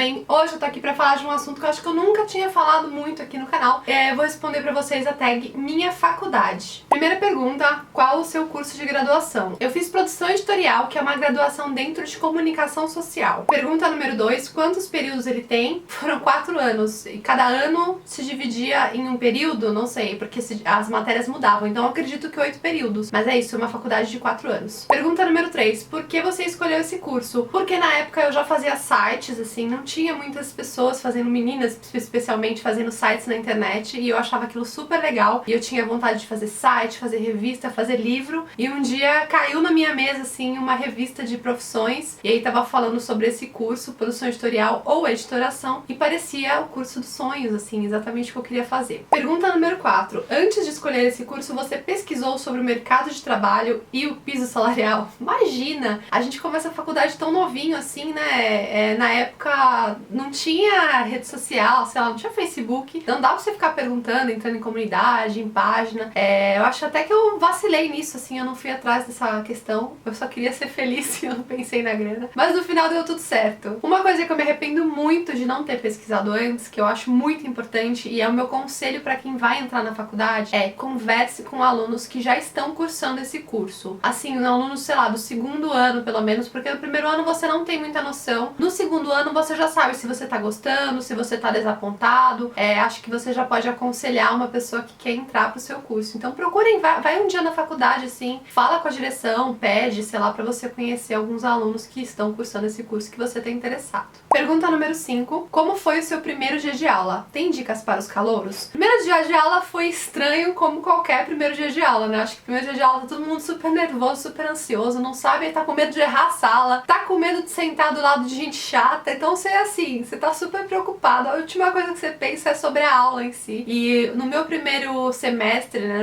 bem? Hoje eu tô aqui pra falar de um assunto que eu acho que eu nunca tinha falado muito aqui no canal. Eu vou responder pra vocês a tag Minha Faculdade. Primeira pergunta, qual o seu curso de graduação? Eu fiz produção editorial, que é uma graduação dentro de comunicação social. Pergunta número 2, quantos períodos ele tem? Foram 4 anos, e cada ano se dividia em um período, não sei, porque as matérias mudavam, então eu acredito que 8 períodos. Mas é isso, é uma faculdade de 4 anos. Pergunta número 3, por que você escolheu esse curso? Porque na época eu já fazia sites, assim, não tinha muitas pessoas fazendo, meninas especialmente, fazendo sites na internet, e eu achava aquilo super legal, e eu tinha vontade de fazer site, fazer revista, fazer livro, e um dia caiu na minha mesa, assim, uma revista de profissões, e aí tava falando sobre esse curso, produção editorial ou editoração, e parecia o curso dos sonhos, assim, exatamente o que eu queria fazer. Pergunta número 4, antes de escolher esse curso, você pesquisou sobre o mercado de trabalho e o piso salarial? Imagina, a gente começa a faculdade tão novinho assim, né? Na época não tinha rede social, sei lá, não tinha Facebook, não dá pra você ficar perguntando, entrando em comunidade, em página. Eu acho até que eu vacilei nisso, assim, eu não fui atrás dessa questão, eu só queria ser feliz e eu não pensei na grana. Mas no final deu tudo certo. Uma coisa que eu me arrependo muito de não ter pesquisado antes, que eu acho muito importante e é o meu conselho pra quem vai entrar na faculdade, é converse com alunos que já estão cursando esse curso. Assim, alunos, sei lá, do segundo ano pelo menos, porque no primeiro ano você não tem muita noção. No segundo ano você já sabe se você tá gostando, se você tá desapontado. Acho que você já pode aconselhar uma pessoa que quer entrar pro seu curso. Então procurem, vai um dia na faculdade, assim, fala com a direção, pede, sei lá, pra você conhecer alguns alunos que estão cursando esse curso que você tá interessado. Pergunta número 5, como foi o seu primeiro dia de aula? Tem dicas para os calouros? Primeiro dia de aula foi estranho como qualquer primeiro dia de aula, né? Acho que primeiro dia de aula tá todo mundo super nervoso, super ansioso, não sabe, tá com medo de errar a sala, tá com medo de sentar do lado de gente chata, então você é assim, você tá super preocupado, a última coisa que você pensa é sobre a aula em si. E no meu primeiro semestre, né,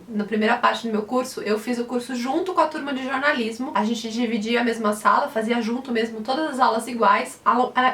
na primeira parte do meu curso, eu fiz o curso junto com a turma de jornalismo, a gente dividia a mesma sala, fazia junto mesmo todas as aulas iguais,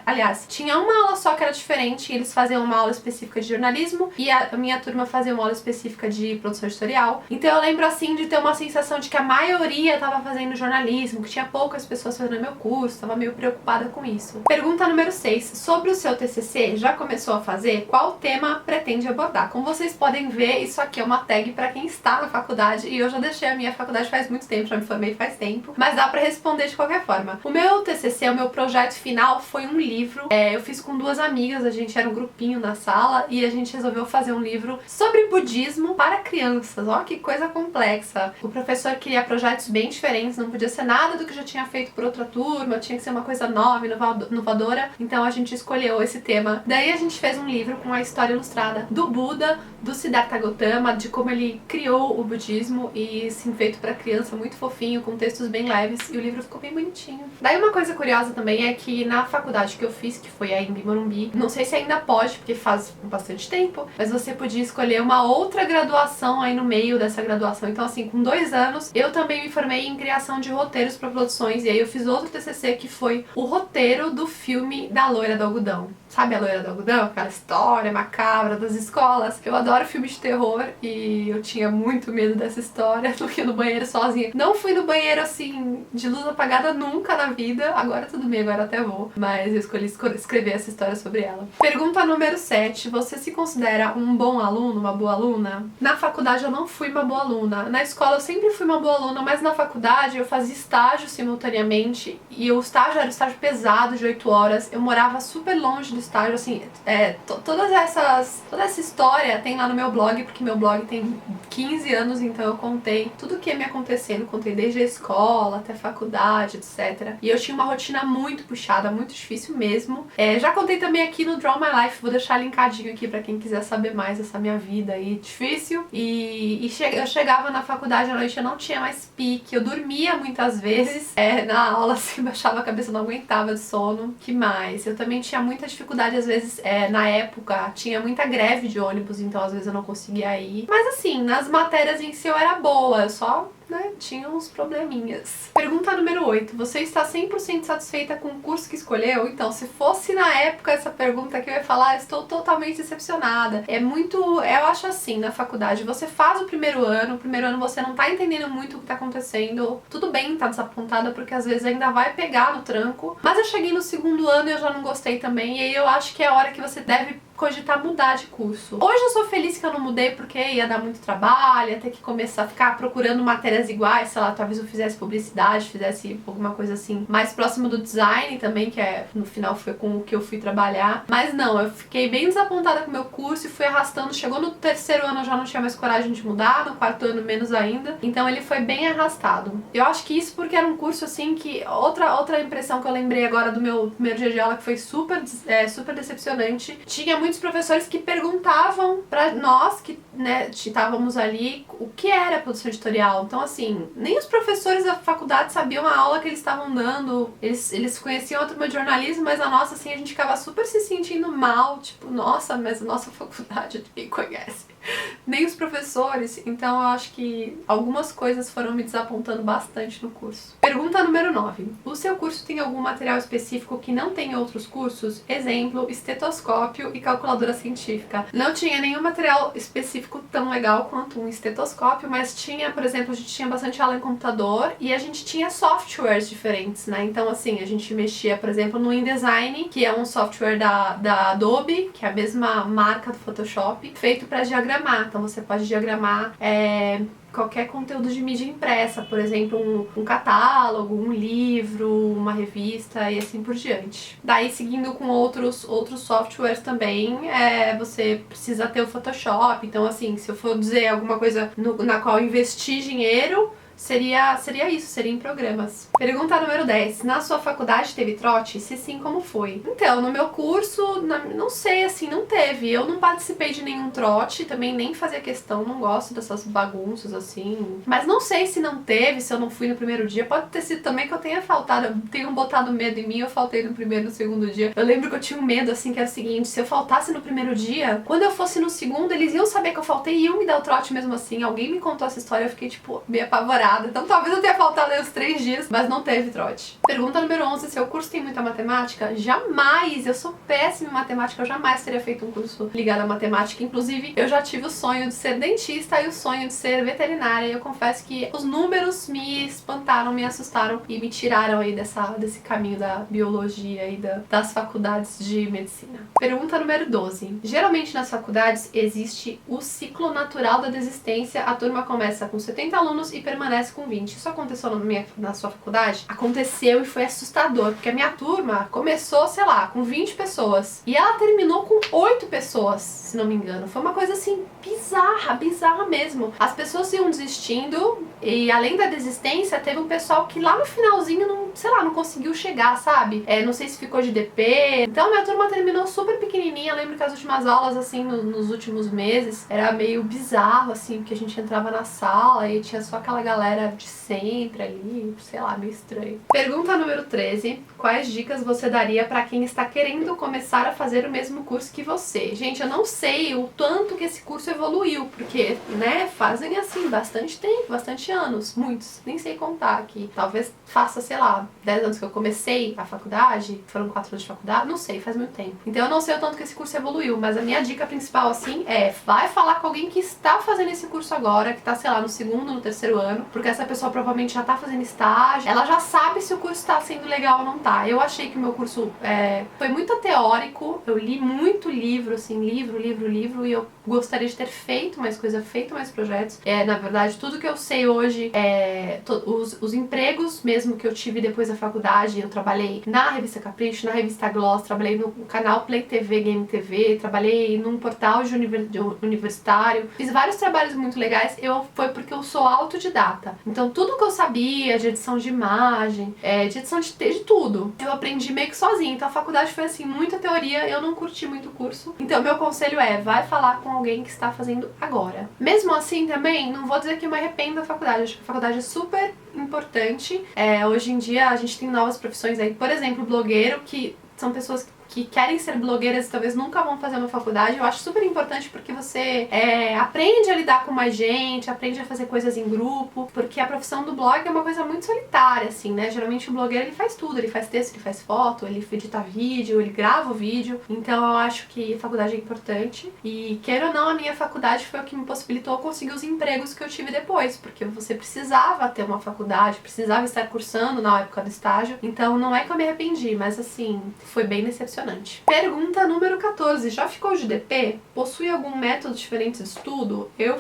aliás, tinha uma aula só que era diferente, eles faziam uma aula específica de jornalismo e a minha turma fazia uma aula específica de produção editorial, então eu lembro assim de ter uma sensação de que a maioria tava fazendo jornalismo, que tinha poucas pessoas fazendo meu curso, tava meio preocupada com isso. Pergunta número 6, sobre o seu TCC, já começou a fazer? Qual tema pretende abordar? Como vocês podem ver, isso aqui é uma tag pra quem está na faculdade, e eu já deixei a minha faculdade faz muito tempo, já me formei faz tempo, mas dá pra responder de qualquer forma. O meu TCC, o meu projeto final foi um livro, eu fiz com 2 amigas, a gente era um grupinho na sala, e a gente resolveu fazer um livro sobre budismo para crianças. Ó, que coisa complexa. O professor queria projetos bem diferentes, não podia ser nada do que já tinha feito por outra turma, tinha que ser uma coisa nova, inovadora, então a gente escolheu esse tema. Daí a gente fez um livro com a história ilustrada do Buda, do Siddhartha Gautama, de como ele criou o budismo, e sim, feito para criança, muito fofinho, com textos bem leves, e o livro ficou bem bonitinho. Daí uma coisa curiosa também é que na faculdade que eu fiz, que foi a Embi Morumbi, não sei se ainda pode, porque faz bastante tempo, mas você podia escolher uma outra graduação aí no meio dessa graduação. Então assim, com 2 anos, eu também me formei em criação de roteiros para produções, e aí eu fiz outro TCC que foi o roteiro do filme da Loira do Algodão. Sabe a Loira do Algodão? Aquela história macabra das escolas. Eu adoro filme de terror e eu tinha muito medo dessa história. Eu ia no banheiro sozinha. Não fui no banheiro, assim, de luz apagada nunca na vida. Agora tudo bem, agora até vou. Mas eu escolhi escrever essa história sobre ela. Pergunta número 7. Você se considera um bom aluno, uma boa aluna? Na faculdade eu não fui uma boa aluna. Na escola eu sempre fui uma boa aluna, mas na faculdade eu fazia estágio simultaneamente. E o estágio era um estágio pesado, de 8 horas. Eu morava super longe do estágio, assim, toda essa história tem lá no meu blog, porque meu blog tem 15 anos, então eu contei tudo o que ia me acontecendo, contei desde a escola até a faculdade, etc. E eu tinha uma rotina muito puxada, muito difícil mesmo. Já contei também aqui no Draw My Life, vou deixar linkadinho aqui pra quem quiser saber mais dessa minha vida aí difícil. Eu chegava na faculdade à noite, eu não tinha mais pique, eu dormia muitas vezes, na aula assim, baixava a cabeça, não aguentava de sono. Que mais? Eu também tinha muita dificuldade, às vezes, na época, tinha muita greve de ônibus, então às vezes eu não conseguia ir. Mas assim, nas matérias em si eu era boa, eu só né, tinha uns probleminhas. Pergunta número 8. Você está 100% satisfeita com o curso que escolheu? Então, se fosse na época essa pergunta que eu ia falar, estou totalmente decepcionada. Eu acho assim, na faculdade, você faz o primeiro ano você não tá entendendo muito o que tá acontecendo. Tudo bem tá desapontada, porque às vezes ainda vai pegar no tranco. Mas eu cheguei no segundo ano e eu já não gostei também, e aí eu acho que é a hora que você deve cogitar mudar de curso. Hoje eu sou feliz que eu não mudei porque ia dar muito trabalho, ia ter que começar a ficar procurando matérias iguais, sei lá, talvez eu fizesse publicidade, fizesse alguma coisa assim, mais próximo do design também, que no final foi com o que eu fui trabalhar. Mas não, eu fiquei bem desapontada com o meu curso e fui arrastando. Chegou no terceiro ano eu já não tinha mais coragem de mudar, no quarto ano menos ainda. Então ele foi bem arrastado. Eu acho que isso porque era um curso assim que... Outra impressão que eu lembrei agora do meu primeiro dia de aula que foi super decepcionante. Tinha muitos professores que perguntavam pra nós que, né, estávamos ali o que era produção editorial. Então, assim, nem os professores da faculdade sabiam a aula que eles estavam dando. Eles conheciam a turma de jornalismo, mas a nossa, assim, a gente ficava super se sentindo mal. Tipo, nossa, mas a nossa faculdade ninguém conhece. Nem os professores. Então, eu acho que algumas coisas foram me desapontando bastante no curso. Pergunta número 9. O seu curso tem algum material específico que não tem em outros cursos? Exemplo, estetoscópio e calculadora científica. Não tinha nenhum material específico tão legal quanto um estetoscópio, mas tinha, por exemplo, a gente tinha bastante aula em computador e a gente tinha softwares diferentes, né? Então, assim, a gente mexia, por exemplo, no InDesign, que é um software da Adobe, que é a mesma marca do Photoshop, feito para diagramar. Então, você pode diagramar qualquer conteúdo de mídia impressa, por exemplo, um catálogo, um livro, uma revista e assim por diante. Daí, seguindo com outros softwares também, você precisa ter o Photoshop. Então, assim, se eu for dizer alguma coisa na qual investir dinheiro, seria isso, seria em programas. Pergunta número 10. Na sua faculdade teve trote? Se sim, como foi? Então, no meu curso, não sei, assim, não teve. Eu não participei de nenhum trote, também nem fazia questão, não gosto dessas bagunças, assim. Mas não sei se não teve, se eu não fui no primeiro dia. Pode ter sido também que eu tenha faltado, tenham botado medo em mim, eu faltei no primeiro e no segundo dia. Eu lembro que eu tinha um medo, assim, que era o seguinte, se eu faltasse no primeiro dia, quando eu fosse no segundo, eles iam saber que eu faltei e iam me dar o trote mesmo assim. Alguém me contou essa história, eu fiquei, tipo, meio apavorada. Então talvez eu tenha faltado aí os 3 dias, mas não teve trote. Pergunta número 11. Seu curso tem muita matemática? Jamais! Eu sou péssima em matemática, eu jamais teria feito um curso ligado à matemática. Inclusive, eu já tive o sonho de ser dentista e o sonho de ser veterinária. E eu confesso que os números me espantaram, me assustaram e me tiraram aí desse caminho da biologia e das faculdades de medicina. Pergunta número 12. Geralmente nas faculdades existe o ciclo natural da desistência. A turma começa com 70 alunos e permanece com 20. Isso aconteceu na sua faculdade? Aconteceu e foi assustador, porque a minha turma começou, sei lá, com 20 pessoas e ela terminou com 8 pessoas, se não me engano. Foi uma coisa assim bizarra mesmo. As pessoas iam desistindo e além da desistência, teve um pessoal que lá no finalzinho não conseguiu chegar, sabe? Não sei se ficou de DP. Então minha turma terminou super pequenininha. Eu lembro que as últimas aulas, assim, nos últimos meses, era meio bizarro, assim, porque a gente entrava na sala e tinha só aquela galera de sempre ali, sei lá, meio estranho. Pergunta número 13. Quais dicas você daria pra quem está querendo começar a fazer o mesmo curso que você? Gente, eu não sei o tanto que esse curso evoluiu, porque, né, fazem, assim, bastante tempo, bastante anos, muitos, nem sei contar aqui. Talvez faça, sei lá, 10 anos que eu comecei a faculdade, foram 4 anos de faculdade, não sei, faz muito tempo. Então eu não sei o tanto que esse curso evoluiu, mas a minha dica principal, assim, vai falar com alguém que está fazendo esse curso agora, que tá, sei lá, no segundo, no terceiro ano, porque essa pessoa provavelmente já tá fazendo estágio, ela já sabe se o curso tá sendo legal ou não tá. Eu achei que o meu curso foi muito teórico, eu li muito livro, assim, livro, e eu gostaria de ter feito mais coisa, feito mais projetos. Na verdade, tudo que eu sei hoje, os empregos mesmo que eu tive depois da faculdade, eu trabalhei na revista Capricho, na revista Gloss, trabalhei no canal Play TV, Game TV, trabalhei num portal de universitário, fiz vários trabalhos muito legais. Foi porque eu sou autodidata. Então tudo que eu sabia de edição de imagem, de edição de tudo, eu aprendi meio que sozinha. Então a faculdade foi assim, muita teoria, eu não curti muito o curso. Então meu conselho vai falar com alguém que está fazendo agora. Mesmo assim também, não vou dizer que eu me arrependo da faculdade, acho que a faculdade é super importante. Hoje em dia a gente tem novas profissões aí, por exemplo, blogueiro, que são pessoas que que querem ser blogueiras e talvez nunca vão fazer uma faculdade, eu acho super importante porque você aprende a lidar com mais gente, aprende a fazer coisas em grupo, porque a profissão do blog é uma coisa muito solitária, assim, né? Geralmente o blogueiro, ele faz tudo, ele faz texto, ele faz foto, ele edita vídeo, ele grava o vídeo, então eu acho que a faculdade é importante. E queira ou não, a minha faculdade foi o que me possibilitou conseguir os empregos que eu tive depois, porque você precisava ter uma faculdade, precisava estar cursando na época do estágio, então não é que eu me arrependi, mas assim, foi bem decepcionante. Pergunta número 14. Já ficou de DP? Possui algum método diferente de estudo? Eu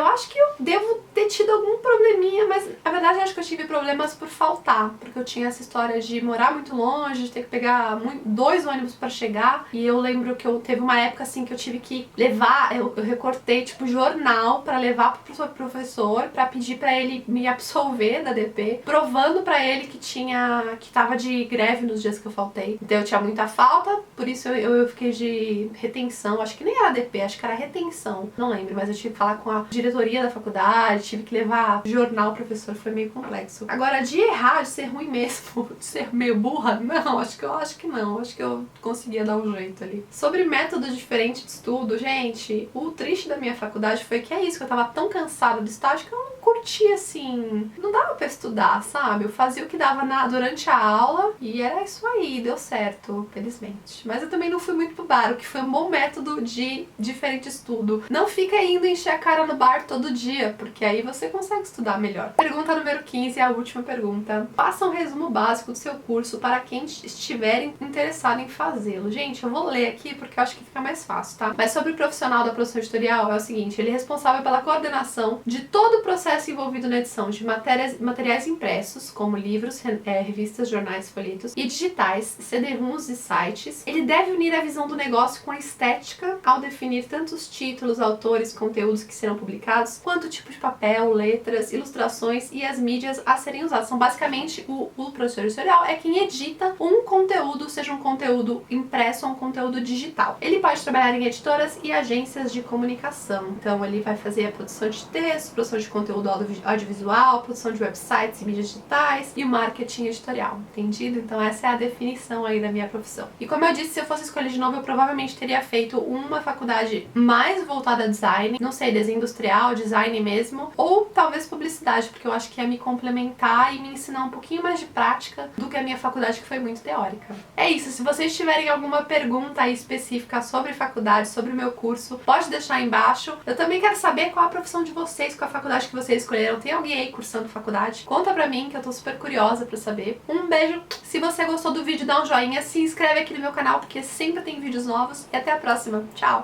acho que eu devo ter tido algum probleminha, mas na verdade eu acho que eu tive problemas por faltar, porque eu tinha essa história de morar muito longe, de ter que pegar 2 ônibus pra chegar, e eu lembro que teve uma época assim que eu tive que levar, eu recortei tipo jornal pra levar pro professor pra pedir pra ele me absolver da DP, provando pra ele que tava de greve nos dias que eu faltei. Então eu tinha muita falta, por isso eu fiquei de retenção, acho que nem era DP, acho que era retenção, não lembro, mas eu tive que falar com a diretoria da faculdade, tive que levar jornal ao professor, foi meio complexo. Agora, de errar, de ser ruim mesmo, de ser meio burra, não, acho que não, acho que eu conseguia dar um jeito ali. Sobre método diferente de estudo, gente, o triste da minha faculdade foi que é isso, que eu tava tão cansada do estágio que eu não curtia, assim, não dava pra estudar, sabe? Eu fazia o que dava durante a aula e era isso aí, deu certo, felizmente. Mas eu também não fui muito pro bar, o que foi um bom método de diferente estudo. Não fica indo encher a cara no bar todo dia, porque aí você consegue estudar melhor. Pergunta número 15 é a última pergunta. Faça um resumo básico do seu curso para quem estiver interessado em fazê-lo. Gente, eu vou ler aqui porque eu acho que fica mais fácil, tá? Mas sobre o profissional da produção editorial é o seguinte, ele é responsável pela coordenação de todo o processo envolvido na edição de materiais impressos, como livros, revistas, jornais, folhetos e digitais, CD-ROMs e sites. Ele deve unir a visão do negócio com a estética ao definir tanto os títulos, autores, conteúdos que serão publicados, quanto o tipo de papel, letras, ilustrações e as mídias a serem usadas. São basicamente o professor editorial é quem edita um conteúdo, seja um conteúdo impresso ou um conteúdo digital. Ele pode trabalhar em editoras e agências de comunicação. Então ele vai fazer a produção de texto, produção de conteúdo audiovisual, produção de websites e mídias digitais e o marketing editorial, entendido? Então essa é a definição aí da minha profissão. E como eu disse, se eu fosse escolher de novo, eu provavelmente teria feito uma faculdade mais voltada a design, não sei, desenho industrial, design mesmo, ou talvez publicidade, porque eu acho que ia me complementar e me ensinar um pouquinho mais de prática do que a minha faculdade, que foi muito teórica. É isso, se vocês tiverem alguma pergunta aí específica sobre faculdade, sobre o meu curso, pode deixar aí embaixo. Eu também quero saber qual a profissão de vocês, qual a faculdade que vocês escolheram. Tem alguém aí cursando faculdade? Conta pra mim, que eu tô super curiosa pra saber. Um beijo, se você gostou do vídeo, dá um joinha, se inscreve aqui no meu canal, porque sempre tem vídeos novos, e até a próxima. Tchau!